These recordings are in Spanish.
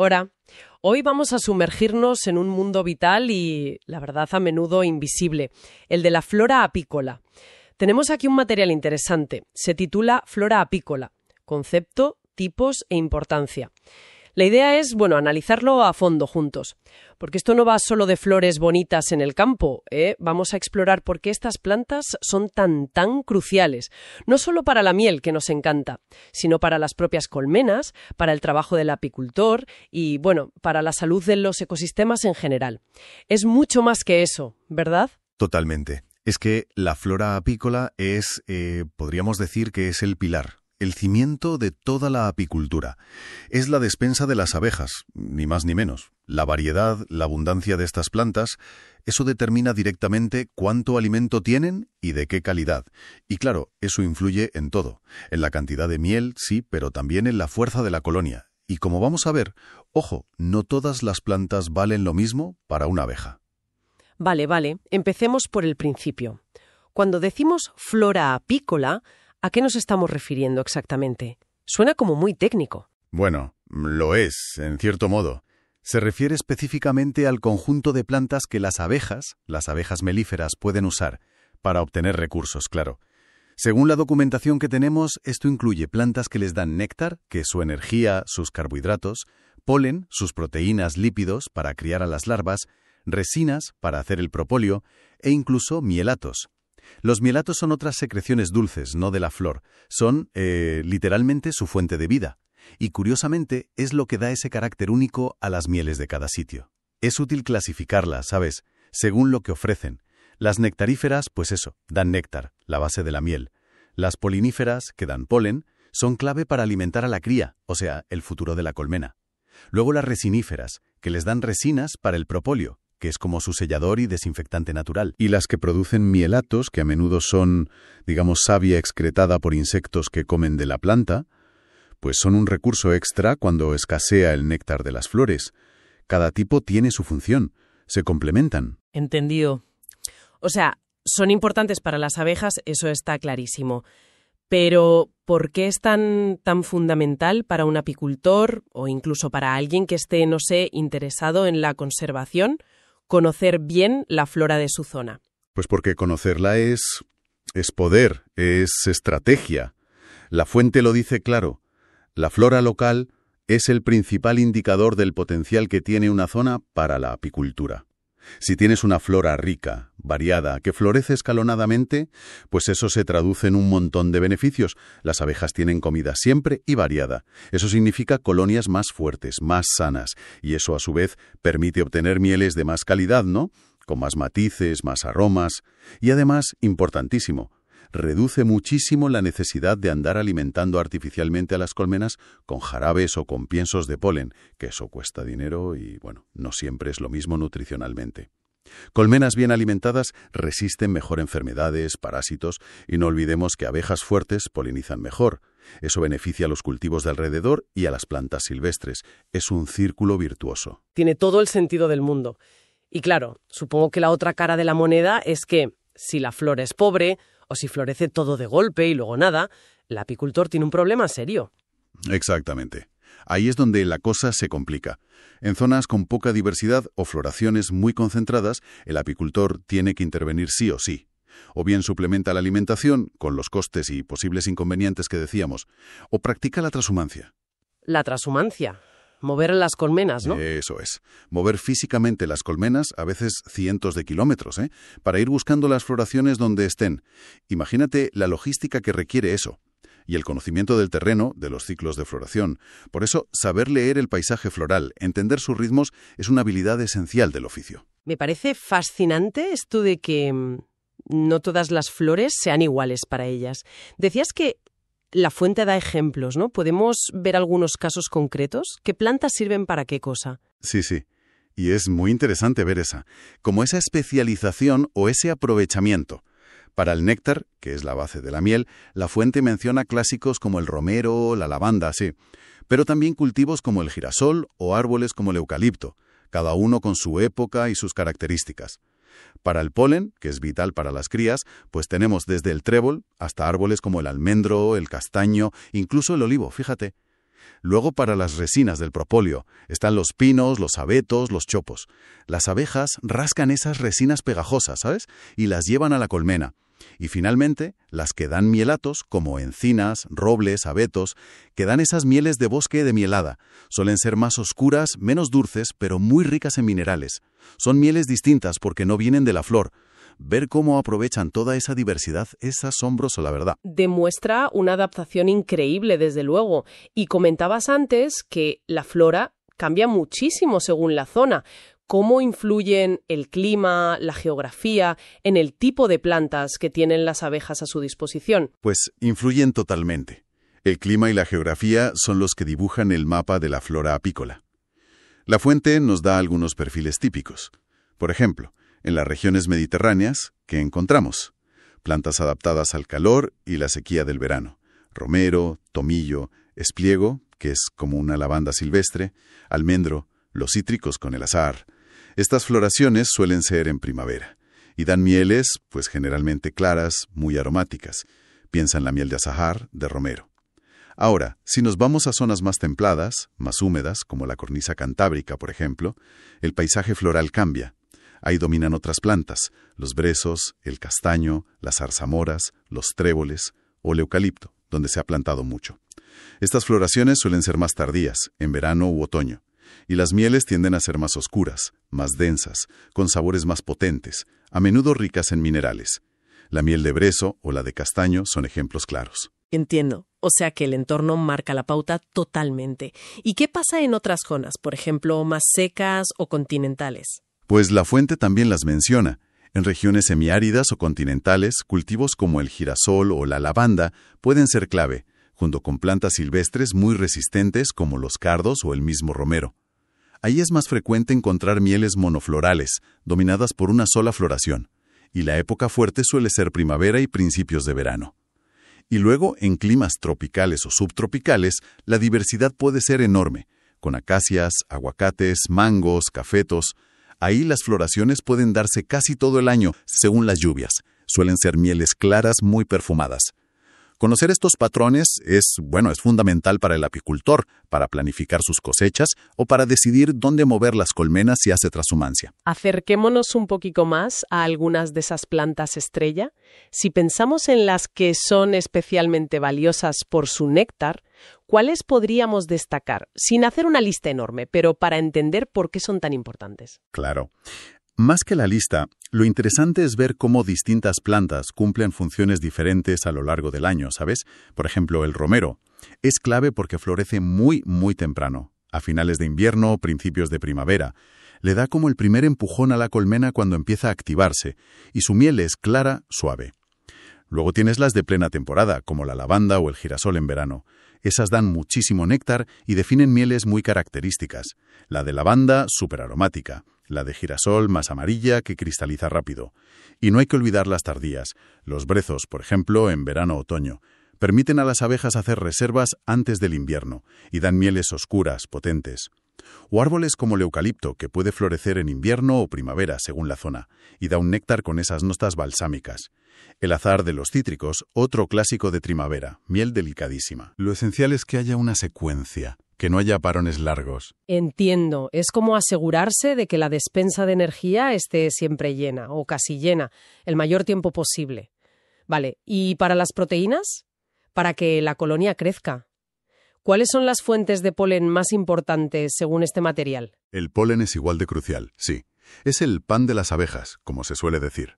Ahora, hoy vamos a sumergirnos en un mundo vital y, la verdad, a menudo invisible, el de la flora apícola. Tenemos aquí un material interesante. Se titula Flora apícola, concepto, tipos e importancia. La idea es, analizarlo a fondo juntos, porque esto no va solo de flores bonitas en el campo, Vamos a explorar por qué estas plantas son tan cruciales, no solo para la miel, que nos encanta, sino para las propias colmenas, para el trabajo del apicultor y, para la salud de los ecosistemas en general. Es mucho más que eso, ¿verdad? Totalmente. Es que la flora apícola es, podríamos decir que es el pilar, el cimiento de toda la apicultura. Es la despensa de las abejas, ni más ni menos. La variedad, la abundancia de estas plantas, eso determina directamente cuánto alimento tienen y de qué calidad. Y claro, eso influye en todo. En la cantidad de miel, sí, pero también en la fuerza de la colonia. Y como vamos a ver, ojo, no todas las plantas valen lo mismo para una abeja. Vale. Empecemos por el principio. Cuando decimos flora apícola, ¿a qué nos estamos refiriendo exactamente? Suena como muy técnico. Bueno, lo es, en cierto modo. Se refiere específicamente al conjunto de plantas que las abejas melíferas, pueden usar para obtener recursos, claro. Según la documentación que tenemos, esto incluye plantas que les dan néctar, que es su energía, sus carbohidratos, polen, sus proteínas, lípidos para criar a las larvas, resinas para hacer el propóleo e incluso mielatos. Los mielatos son otras secreciones dulces, no de la flor. Son, literalmente, su fuente de vida. Y, curiosamente, es lo que da ese carácter único a las mieles de cada sitio. Es útil clasificarlas, ¿sabes?, según lo que ofrecen. Las nectaríferas, pues eso, dan néctar, la base de la miel. Las poliníferas, que dan polen, son clave para alimentar a la cría, o sea, el futuro de la colmena. Luego las resiníferas, que les dan resinas para el propóleo, que es como su sellador y desinfectante natural. Y las que producen mielatos, que a menudo son, savia excretada por insectos que comen de la planta, pues son un recurso extra cuando escasea el néctar de las flores. Cada tipo tiene su función, se complementan. Entendido. O sea, son importantes para las abejas, eso está clarísimo. Pero, ¿por qué es tan fundamental para un apicultor o incluso para alguien que esté, interesado en la conservación, conocer bien la flora de su zona? Pues porque conocerla es poder, es estrategia. La fuente lo dice claro. La flora local es el principal indicador del potencial que tiene una zona para la apicultura. Si tienes una flora rica, variada, que florece escalonadamente, pues eso se traduce en un montón de beneficios. Las abejas tienen comida siempre y variada. Eso significa colonias más fuertes, más sanas, y eso a su vez permite obtener mieles de más calidad, ¿no?, con más matices, más aromas. Y además, importantísimo, reduce muchísimo la necesidad de andar alimentando artificialmente a las colmenas con jarabes o con piensos de polen, que eso cuesta dinero y, no siempre es lo mismo nutricionalmente. Colmenas bien alimentadas resisten mejor enfermedades, parásitos, y no olvidemos que abejas fuertes polinizan mejor. Eso beneficia a los cultivos de alrededor y a las plantas silvestres. Es un círculo virtuoso. Tiene todo el sentido del mundo. Y claro, supongo que la otra cara de la moneda es que, si la flora es pobre, o si florece todo de golpe y luego nada, el apicultor tiene un problema serio. Exactamente. Ahí es donde la cosa se complica. En zonas con poca diversidad o floraciones muy concentradas, el apicultor tiene que intervenir sí o sí. O bien suplementa la alimentación, con los costes y posibles inconvenientes que decíamos, o practica la transhumancia. La transhumancia. Mover las colmenas, ¿no? Eso es. Mover físicamente las colmenas, a veces cientos de kilómetros, para ir buscando las floraciones donde estén. Imagínate la logística que requiere eso. Y el conocimiento del terreno, de los ciclos de floración. Por eso, saber leer el paisaje floral, entender sus ritmos, es una habilidad esencial del oficio. Me parece fascinante esto de que no todas las flores sean iguales para ellas. Decías que la fuente da ejemplos, ¿no? ¿Podemos ver algunos casos concretos? ¿Qué plantas sirven para qué cosa? Sí. Y es muy interesante ver como esa especialización o ese aprovechamiento. Para el néctar, que es la base de la miel, la fuente menciona clásicos como el romero, la lavanda, sí, pero también cultivos como el girasol o árboles como el eucalipto, cada uno con su época y sus características. Para el polen, que es vital para las crías, pues tenemos desde el trébol hasta árboles como el almendro, el castaño, incluso el olivo, fíjate. Luego, para las resinas del propóleo, están los pinos, los abetos, los chopos. Las abejas rascan esas resinas pegajosas, ¿sabes? Y las llevan a la colmena. Y finalmente, las que dan mielatos, como encinas, robles, abetos, que dan esas mieles de bosque de mielada. Suelen ser más oscuras, menos dulces, pero muy ricas en minerales. Son mieles distintas porque no vienen de la flor. Ver cómo aprovechan toda esa diversidad es asombroso, la verdad. Demuestra una adaptación increíble, desde luego. Y comentabas antes que la flora cambia muchísimo según la zona. ¿Cómo influyen el clima, la geografía, en el tipo de plantas que tienen las abejas a su disposición? Pues influyen totalmente. El clima y la geografía son los que dibujan el mapa de la flora apícola. La fuente nos da algunos perfiles típicos. Por ejemplo, en las regiones mediterráneas, ¿qué encontramos? Plantas adaptadas al calor y la sequía del verano. Romero, tomillo, espliego, que es como una lavanda silvestre, almendro, los cítricos con el azahar. Estas floraciones suelen ser en primavera y dan mieles, pues generalmente claras, muy aromáticas. Piensa en la miel de azahar, de romero. Ahora, si nos vamos a zonas más templadas, más húmedas, como la cornisa cantábrica, por ejemplo, el paisaje floral cambia. Ahí dominan otras plantas, los brezos, el castaño, las zarzamoras, los tréboles o el eucalipto, donde se ha plantado mucho. Estas floraciones suelen ser más tardías, en verano u otoño. Y las mieles tienden a ser más oscuras, más densas, con sabores más potentes, a menudo ricas en minerales. La miel de brezo o la de castaño son ejemplos claros. Entiendo. O sea que el entorno marca la pauta totalmente. ¿Y qué pasa en otras zonas, por ejemplo, más secas o continentales? Pues la fuente también las menciona. En regiones semiáridas o continentales, cultivos como el girasol o la lavanda pueden ser clave, junto con plantas silvestres muy resistentes como los cardos o el mismo romero. Ahí es más frecuente encontrar mieles monoflorales, dominadas por una sola floración, y la época fuerte suele ser primavera y principios de verano. Y luego, en climas tropicales o subtropicales, la diversidad puede ser enorme, con acacias, aguacates, mangos, cafetos. Ahí las floraciones pueden darse casi todo el año, según las lluvias. Suelen ser mieles claras muy perfumadas. Conocer estos patrones es fundamental para el apicultor, para planificar sus cosechas o para decidir dónde mover las colmenas si hace trashumancia. Acerquémonos un poquito más a algunas de esas plantas estrella. Si pensamos en las que son especialmente valiosas por su néctar, ¿cuáles podríamos destacar? Sin hacer una lista enorme, pero para entender por qué son tan importantes. Claro. Más que la lista, lo interesante es ver cómo distintas plantas cumplen funciones diferentes a lo largo del año, ¿sabes? Por ejemplo, el romero es clave porque florece muy, muy temprano, a finales de invierno o principios de primavera. Le da como el primer empujón a la colmena cuando empieza a activarse, y su miel es clara, suave. Luego tienes las de plena temporada, como la lavanda o el girasol en verano. Esas dan muchísimo néctar y definen mieles muy características. La de lavanda, súper aromática. La de girasol, más amarilla, que cristaliza rápido. Y no hay que olvidar las tardías. Los brezos, por ejemplo, en verano-otoño. Permiten a las abejas hacer reservas antes del invierno y dan mieles oscuras, potentes. O árboles como el eucalipto, que puede florecer en invierno o primavera, según la zona, y da un néctar con esas notas balsámicas. El azahar de los cítricos, otro clásico de primavera, miel delicadísima. Lo esencial es que haya una secuencia, que no haya parones largos. Entiendo. Es como asegurarse de que la despensa de energía esté siempre llena, o casi llena, el mayor tiempo posible. Vale, ¿y para las proteínas? Para que la colonia crezca. ¿Cuáles son las fuentes de polen más importantes según este material? El polen es igual de crucial, sí. Es el pan de las abejas, como se suele decir.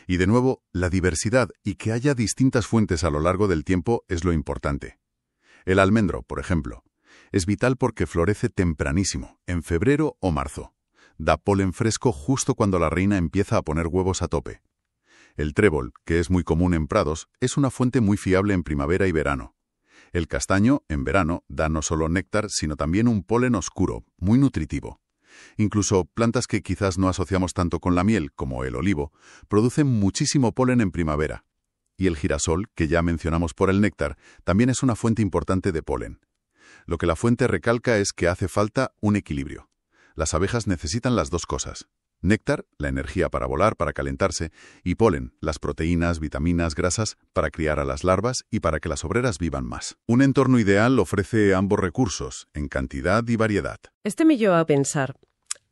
Y de nuevo, la diversidad y que haya distintas fuentes a lo largo del tiempo es lo importante. El almendro, por ejemplo, es vital porque florece tempranísimo, en febrero o marzo. Da polen fresco justo cuando la reina empieza a poner huevos a tope. El trébol, que es muy común en prados, es una fuente muy fiable en primavera y verano. El castaño, en verano, da no solo néctar, sino también un polen oscuro, muy nutritivo. Incluso plantas que quizás no asociamos tanto con la miel, como el olivo, producen muchísimo polen en primavera. Y el girasol, que ya mencionamos por el néctar, también es una fuente importante de polen. Lo que la fuente recalca es que hace falta un equilibrio. Las abejas necesitan las dos cosas. Néctar, la energía para volar, para calentarse, y polen, las proteínas, vitaminas, grasas, para criar a las larvas y para que las obreras vivan más. Un entorno ideal ofrece ambos recursos, en cantidad y variedad. Este me lleva a pensar,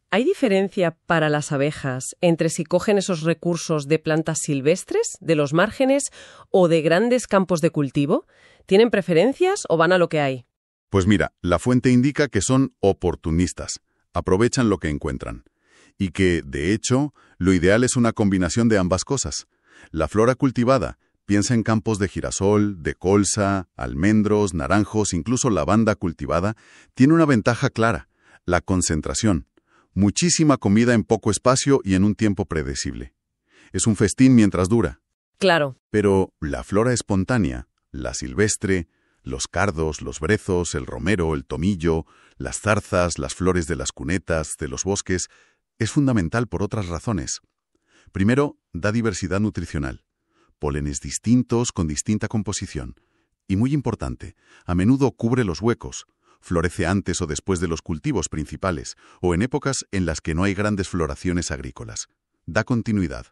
¿hay diferencia para las abejas entre si cogen esos recursos de plantas silvestres, de los márgenes o de grandes campos de cultivo? ¿Tienen preferencias o van a lo que hay? Pues mira, la fuente indica que son oportunistas, aprovechan lo que encuentran. Y que, de hecho, lo ideal es una combinación de ambas cosas. La flora cultivada, piensa en campos de girasol, de colza, almendros, naranjos, incluso lavanda cultivada, tiene una ventaja clara, la concentración. Muchísima comida en poco espacio y en un tiempo predecible. Es un festín mientras dura. Claro. Pero la flora espontánea, la silvestre, los cardos, los brezos, el romero, el tomillo, las zarzas, las flores de las cunetas, de los bosques, es fundamental por otras razones. Primero, da diversidad nutricional. Pólenes distintos con distinta composición. Y muy importante, a menudo cubre los huecos. Florece antes o después de los cultivos principales, o en épocas en las que no hay grandes floraciones agrícolas. Da continuidad.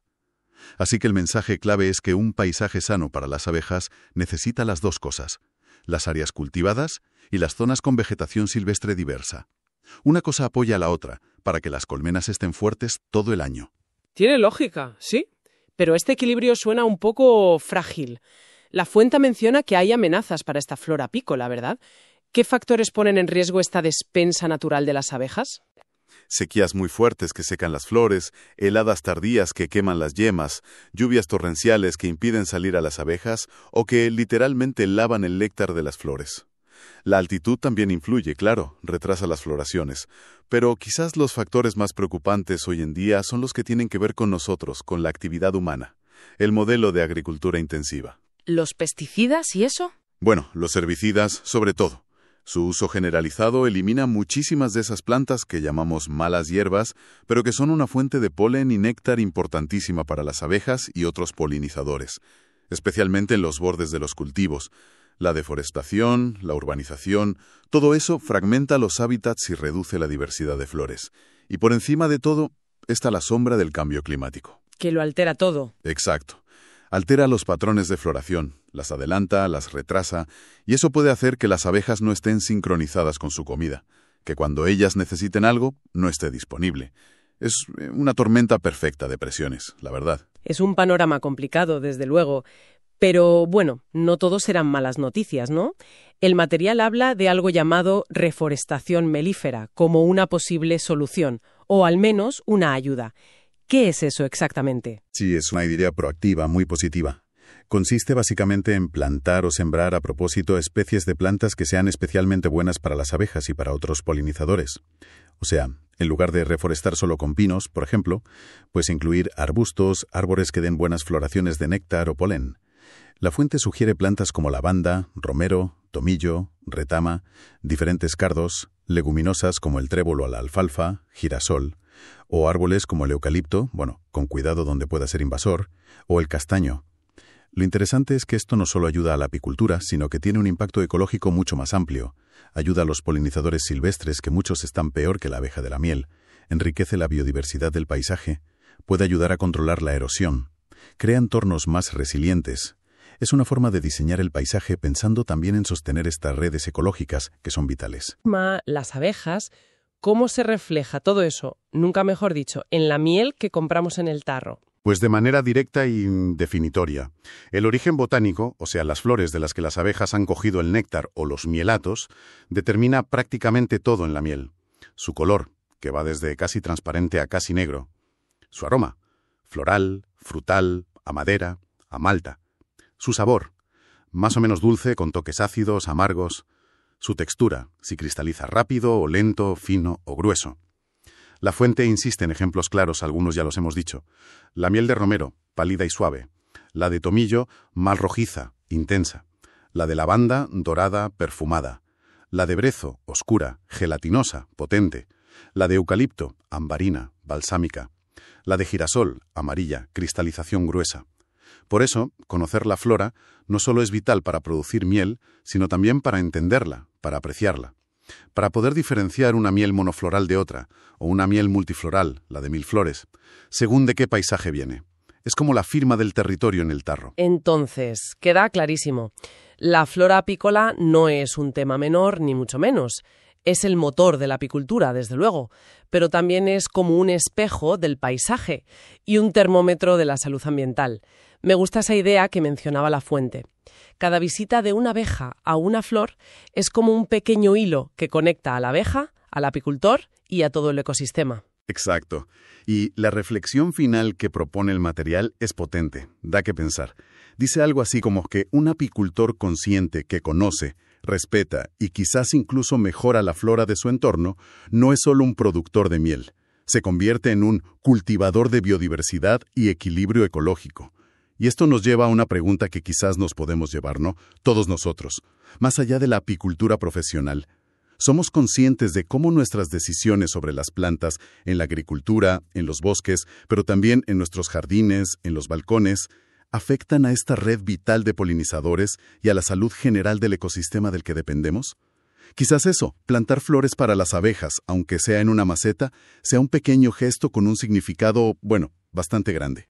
Así que el mensaje clave es que un paisaje sano para las abejas necesita las dos cosas: las áreas cultivadas y las zonas con vegetación silvestre diversa. Una cosa apoya a la otra, para que las colmenas estén fuertes todo el año. Tiene lógica, sí, pero este equilibrio suena un poco frágil. La fuente menciona que hay amenazas para esta flora apícola, ¿verdad? ¿Qué factores ponen en riesgo esta despensa natural de las abejas? Sequías muy fuertes que secan las flores, heladas tardías que queman las yemas, lluvias torrenciales que impiden salir a las abejas o que literalmente lavan el néctar de las flores. La altitud también influye, claro, retrasa las floraciones, pero quizás los factores más preocupantes hoy en día son los que tienen que ver con nosotros, con la actividad humana, el modelo de agricultura intensiva. ¿Los pesticidas y eso? Bueno, los herbicidas, sobre todo. Su uso generalizado elimina muchísimas de esas plantas que llamamos malas hierbas, pero que son una fuente de polen y néctar importantísima para las abejas y otros polinizadores, especialmente en los bordes de los cultivos. La deforestación, la urbanización, todo eso fragmenta los hábitats y reduce la diversidad de flores. Y por encima de todo está la sombra del cambio climático. Que lo altera todo. Exacto. Altera los patrones de floración, las adelanta, las retrasa, y eso puede hacer que las abejas no estén sincronizadas con su comida, que cuando ellas necesiten algo, no esté disponible. Es una tormenta perfecta de presiones, la verdad. Es un panorama complicado, desde luego. Pero, bueno, no todo serán malas noticias, ¿no? El material habla de algo llamado reforestación melífera, como una posible solución, o al menos una ayuda. ¿Qué es eso exactamente? Sí, es una idea proactiva, muy positiva. Consiste básicamente en plantar o sembrar a propósito especies de plantas que sean especialmente buenas para las abejas y para otros polinizadores. O sea, en lugar de reforestar solo con pinos, por ejemplo, pues incluir arbustos, árboles que den buenas floraciones de néctar o polen. La fuente sugiere plantas como lavanda, romero, tomillo, retama, diferentes cardos, leguminosas como el trébol o la alfalfa, girasol, o árboles como el eucalipto, bueno, con cuidado donde pueda ser invasor, o el castaño. Lo interesante es que esto no solo ayuda a la apicultura, sino que tiene un impacto ecológico mucho más amplio. Ayuda a los polinizadores silvestres, que muchos están peor que la abeja de la miel. Enriquece la biodiversidad del paisaje. Puede ayudar a controlar la erosión. Crea entornos más resilientes. Es una forma de diseñar el paisaje pensando también en sostener estas redes ecológicas que son vitales. Las abejas, ¿cómo se refleja todo eso, nunca mejor dicho, en la miel que compramos en el tarro? Pues de manera directa y definitoria. El origen botánico, o sea, las flores de las que las abejas han cogido el néctar o los mielatos, determina prácticamente todo en la miel. Su color, que va desde casi transparente a casi negro. Su aroma, floral, frutal, a madera, a malta. Su sabor, más o menos dulce con toques ácidos, amargos. Su textura, si cristaliza rápido o lento, fino o grueso. La fuente insiste en ejemplos claros, algunos ya los hemos dicho. La miel de romero, pálida y suave. La de tomillo, más rojiza, intensa. La de lavanda, dorada, perfumada. La de brezo, oscura, gelatinosa, potente. La de eucalipto, ambarina, balsámica. La de girasol, amarilla, cristalización gruesa. Por eso, conocer la flora no solo es vital para producir miel, sino también para entenderla, para apreciarla. para poder diferenciar una miel monofloral de otra, o una miel multifloral, la de 1000 flores, según de qué paisaje viene. Es como la firma del territorio en el tarro. Entonces, queda clarísimo. La flora apícola no es un tema menor, ni mucho menos. Es el motor de la apicultura, desde luego, pero también es como un espejo del paisaje y un termómetro de la salud ambiental. Me gusta esa idea que mencionaba Lafuente. Cada visita de una abeja a una flor es como un pequeño hilo que conecta a la abeja, al apicultor y a todo el ecosistema. Exacto. Y la reflexión final que propone el material es potente, da que pensar. Dice algo así como que un apicultor consciente que conoce, respeta y quizás incluso mejora la flora de su entorno, no es solo un productor de miel. Se convierte en un cultivador de biodiversidad y equilibrio ecológico. Y esto nos lleva a una pregunta que quizás nos podemos llevar, ¿no? Todos nosotros. Más allá de la apicultura profesional, ¿somos conscientes de cómo nuestras decisiones sobre las plantas, en la agricultura, en los bosques, pero también en nuestros jardines, en los balcones, afectan a esta red vital de polinizadores y a la salud general del ecosistema del que dependemos? Quizás eso, plantar flores para las abejas, aunque sea en una maceta, sea un pequeño gesto con un significado, bastante grande.